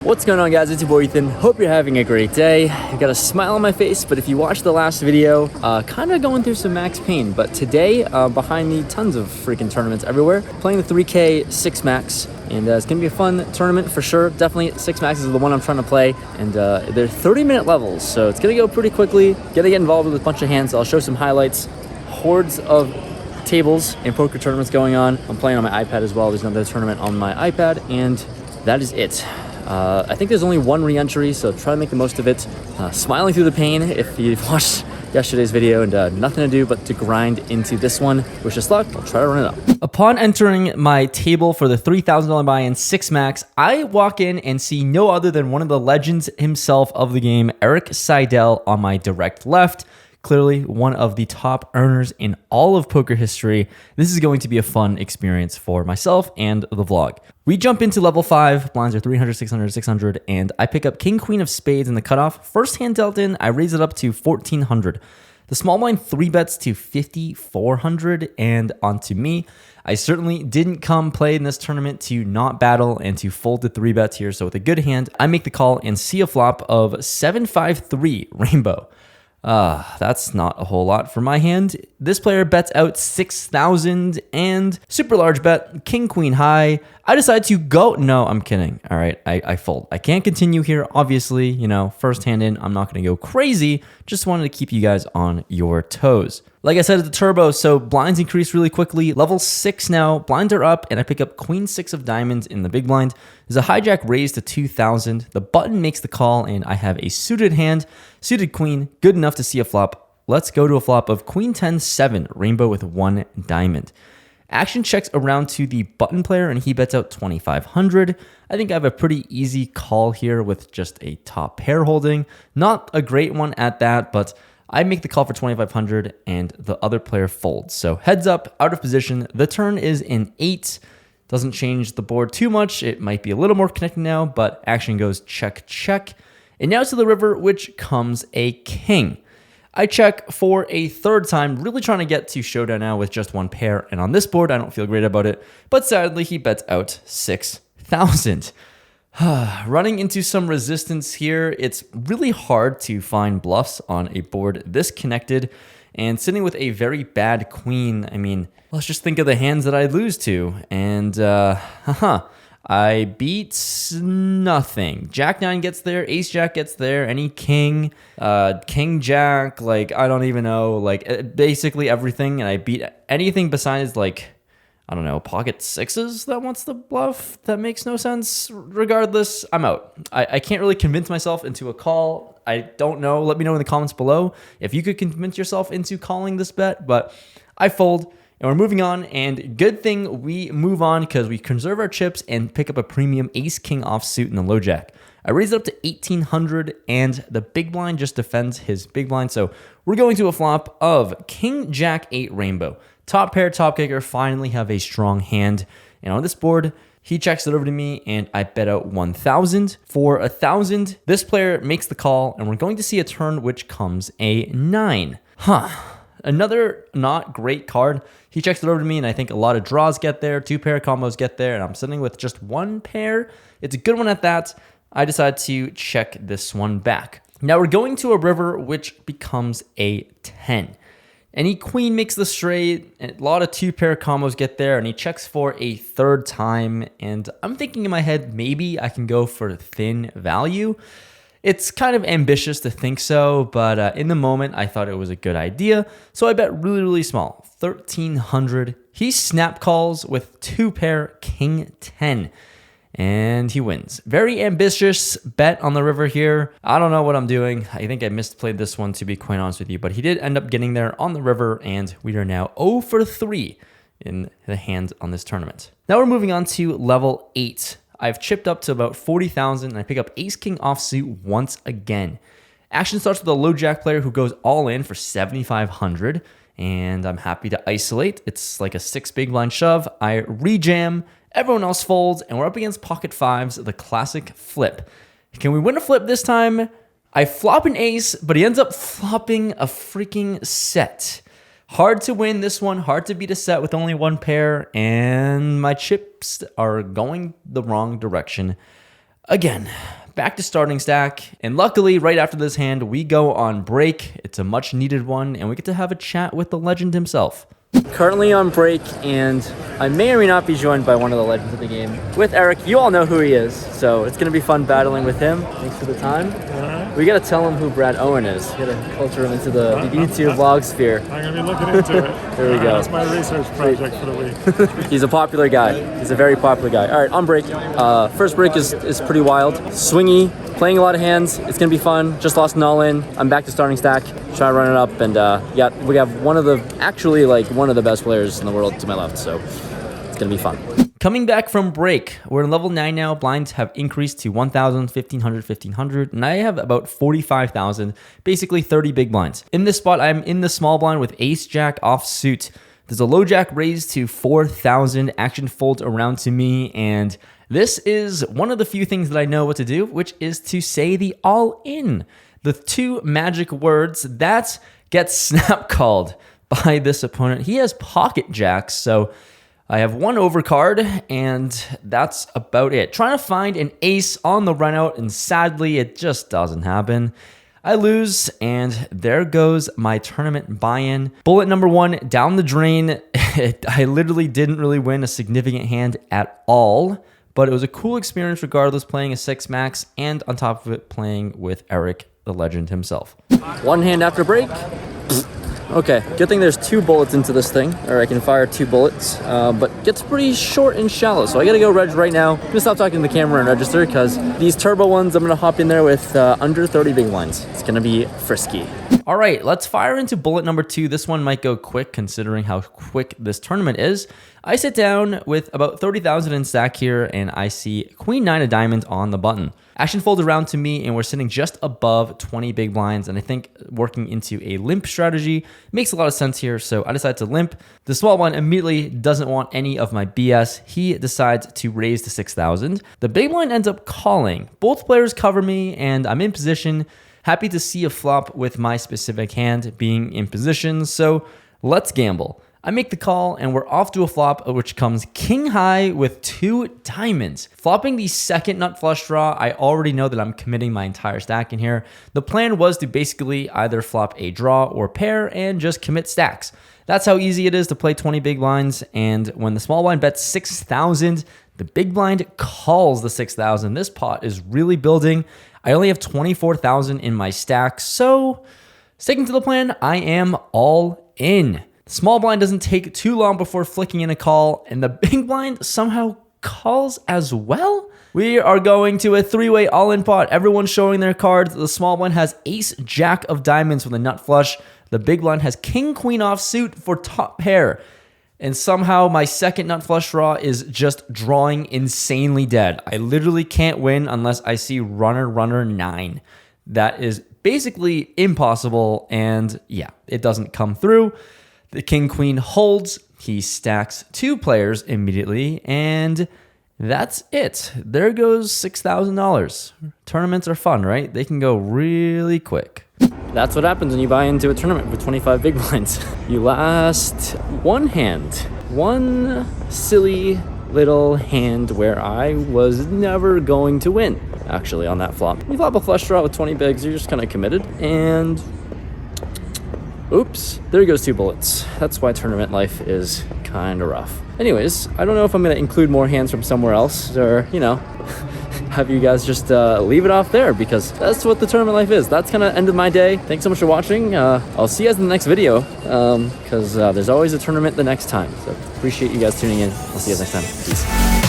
What's going on, guys? It's your boy Ethan. Hope you're having a great day. I got a smile on my face, but if you watched the last video, kind of going through some max pain. But today, behind me, tons of freaking tournaments everywhere. Playing the 3K 6 max, and it's gonna be a fun tournament for sure. Definitely 6 max is the one I'm trying to play, and they're 30-minute levels, so it's gonna go pretty quickly. Gonna get involved with a bunch of hands. I'll show some highlights. Hordes of tables and poker tournaments going on. I'm playing on my iPad as well. There's another tournament on my iPad, and that is it. I think there's only one re-entry, so try to make the most of it. Smiling through the pain if you've watched yesterday's video, and nothing to do but to grind into this one. Wish us luck. I'll try to run it up. Upon entering my table for the $3,000 buy-in 6 max, I walk in and see no other than one of the legends himself of the game, ERIK SEIDEL, on my direct left. Clearly one of the top earners in all of poker history. This is going to be a fun experience for myself and the vlog. We jump into level 5, blinds are 300, 600, 600, and I pick up king, queen of spades in the cutoff. First hand dealt in, I raise it up to 1,400. The small blind 3 bets to 5,400 and onto me. I certainly didn't come play in this tournament to not battle and to fold the 3 bets here. So with a good hand, I make the call and see a flop of 753 rainbow. That's not a whole lot for my hand. This player bets out 6,000 and super large bet, king, queen high. I decide to go. No, I'm kidding. All right, I fold. I can't continue here. Obviously, you know, first hand in, I'm not going to go crazy. Just wanted to keep you guys on your toes. Like I said at the turbo, so blinds increase really quickly. Level 6 now, blinds are up, and I pick up queen 6 of diamonds in the big blind. There's a hijack raised to 2,000. The button makes the call, and I have a suited hand. Suited queen, good enough to see a flop. Let's go to a flop of queen 10-7, rainbow with 1 diamond. Action checks around to the button player, and he bets out 2,500. I think I have a pretty easy call here with just a top pair holding. Not a great one at that, but I make the call for 2,500 and the other player folds. So heads up, out of position. The turn is in 8. Doesn't change the board too much. It might be a little more connected now, but action goes check, check. And now to the river, which comes a king. I check for a third time, really trying to get to showdown now with just one pair. And on this board, I don't feel great about it, but sadly he bets out 6,000. Running into some resistance here. It's really hard to find bluffs on a board this connected, and sitting with a very bad queen. I mean, let's just think of the hands that I lose to, and I beat nothing. Jack 9 gets there, ace jack gets there, any king, king jack, like I don't even know, like basically everything, and I beat anything besides like, I don't know, pocket 6s that wants the bluff. That makes no sense. Regardless, I'm out. I can't really convince myself into a call. I don't know. Let me know in the comments below if you could convince yourself into calling this bet, but I fold and we're moving on. And good thing we move on because we conserve our chips and pick up a premium ace king offsuit in the low jack. I raise it up to 1,800 and the big blind just defends his big blind. So we're going to a flop of king jack 8 rainbow. Top pair, top kicker, finally have a strong hand. And on this board, he checks it over to me and I bet out 1,000. For 1,000, this player makes the call and we're going to see a turn which comes a 9. Another not great card. He checks it over to me and I think a lot of draws get there, 2 pair combos get there, and I'm sitting with just 1 pair. It's a good one at that. I decide to check this one back. Now we're going to a river which becomes a 10. Any queen makes the straight, and a lot of 2 pair combos get there, and he checks for a third time. And I'm thinking in my head, maybe I can go for thin value. It's kind of ambitious to think so, but in the moment, I thought it was a good idea. So I bet really, really small, 1,300. He snap calls with 2 pair king 10. And he wins. Very ambitious bet on the river here. I don't know what I'm doing. I think I misplayed this one, to be quite honest with you. But he did end up getting there on the river, and we are now 0 for 3 in the hand on this tournament. Now we're moving on to level 8. I've chipped up to about 40,000, and I pick up ace-king offsuit once again. Action starts with a low jack player who goes all in for 7,500. And I'm happy to isolate. It's like a 6 big blind shove. I rejam. Everyone else folds, and we're up against pocket 5s, the classic flip. Can we win a flip this time? I flop an ace, but he ends up flopping a freaking set. Hard to win this one, hard to beat a set with only 1 pair, and my chips are going the wrong direction Again, back to starting stack. And luckily, right after this hand, we go on break. It's a much needed one, and we get to have a chat with the legend himself. Currently on break, and I may or may not be joined by one of the legends of the game. With ERIK, you all know who he is, so it's going to be fun battling with him. Thanks for the time. We got to tell him who Brad Owen is. We got to culture him into the YouTube vlog sphere. I'm going to be looking into it. There we go. That's my research project for the week. He's a popular guy. He's a very popular guy. All right, on break. First break is pretty wild. Swingy, playing a lot of hands. It's going to be fun. Just lost an all-in. I'm back to starting stack. Trying to run it up, and yeah, we have one of the best players in the world to my left, so it's gonna be fun. Coming back from break, we're in level 9 now. Blinds have increased to 1,000, 1,500, 1,500, and I have about 45,000, basically 30 big blinds. In this spot, I'm in the small blind with ace jack offsuit. There's a low jack raised to 4,000, action folds around to me, and this is one of the few things that I know what to do, which is to say the all-in. The two magic words that get snap called by this opponent. He has pocket jacks, so I have one overcard, and that's about it. Trying to find an ace on the run out, and sadly, it just doesn't happen. I lose, and there goes my tournament buy-in. Bullet number 1 down the drain. I literally didn't really win a significant hand at all, but it was a cool experience regardless, playing a 6 max, and on top of it, playing with ERIK, the legend himself. One hand after break. Okay, good thing there's 2 bullets into this thing, or I can fire 2 bullets, but gets pretty short and shallow, so I gotta go reg right now. I'm gonna stop talking to the camera and register, because these turbo ones, I'm gonna hop in there with under 30 big blinds. It's gonna be frisky. All right, let's fire into bullet number 2. This one might go quick, considering how quick this tournament is. I sit down with about 30,000 in stack here, and I see Queen 9 of diamonds on the button. Action folds around to me, and we're sitting just above 20 big blinds, and I think working into a limp strategy makes a lot of sense here, so I decide to limp. The small one immediately doesn't want any of my BS. He decides to raise to 6,000. The big blind ends up calling. Both players cover me, and I'm in position. Happy to see a flop with my specific hand being in position, so let's gamble. I make the call, and we're off to a flop, which comes king high with 2 diamonds. Flopping the second nut flush draw, I already know that I'm committing my entire stack in here. The plan was to basically either flop a draw or pair and just commit stacks. That's how easy it is to play 20 big blinds, and when the small blind bets 6,000, the big blind calls the 6,000. This pot is really building. I only have 24,000 in my stack, so sticking to the plan, I am all in. Small blind doesn't take too long before flicking in a call, and the big blind somehow calls as well. We are going to a 3-way all-in pot. Everyone's showing their cards. The small blind has ace jack of diamonds with a nut flush. The big blind has king queen offsuit for top pair. And somehow my second nut flush draw is just drawing insanely dead. I literally can't win unless I see runner 9. That is basically impossible, and yeah, it doesn't come through. The king-queen holds, he stacks 2 players immediately, and that's it. There goes $6,000. Tournaments are fun, right? They can go really quick. That's what happens when you buy into a tournament with 25 big blinds. You last one hand. One silly little hand where I was never going to win, actually, on that flop. You flop a flush draw with 20 bigs, you're just kind of committed, and oops, there goes 2 bullets. That's why tournament life is kind of rough. Anyways, I don't know if I'm going to include more hands from somewhere else, or, you know, have you guys just leave it off there, because that's what the tournament life is. That's kind of ended my day. Thanks so much for watching. I'll see you guys in the next video, because there's always a tournament the next time. So appreciate you guys tuning in. I'll see you guys next time. Peace.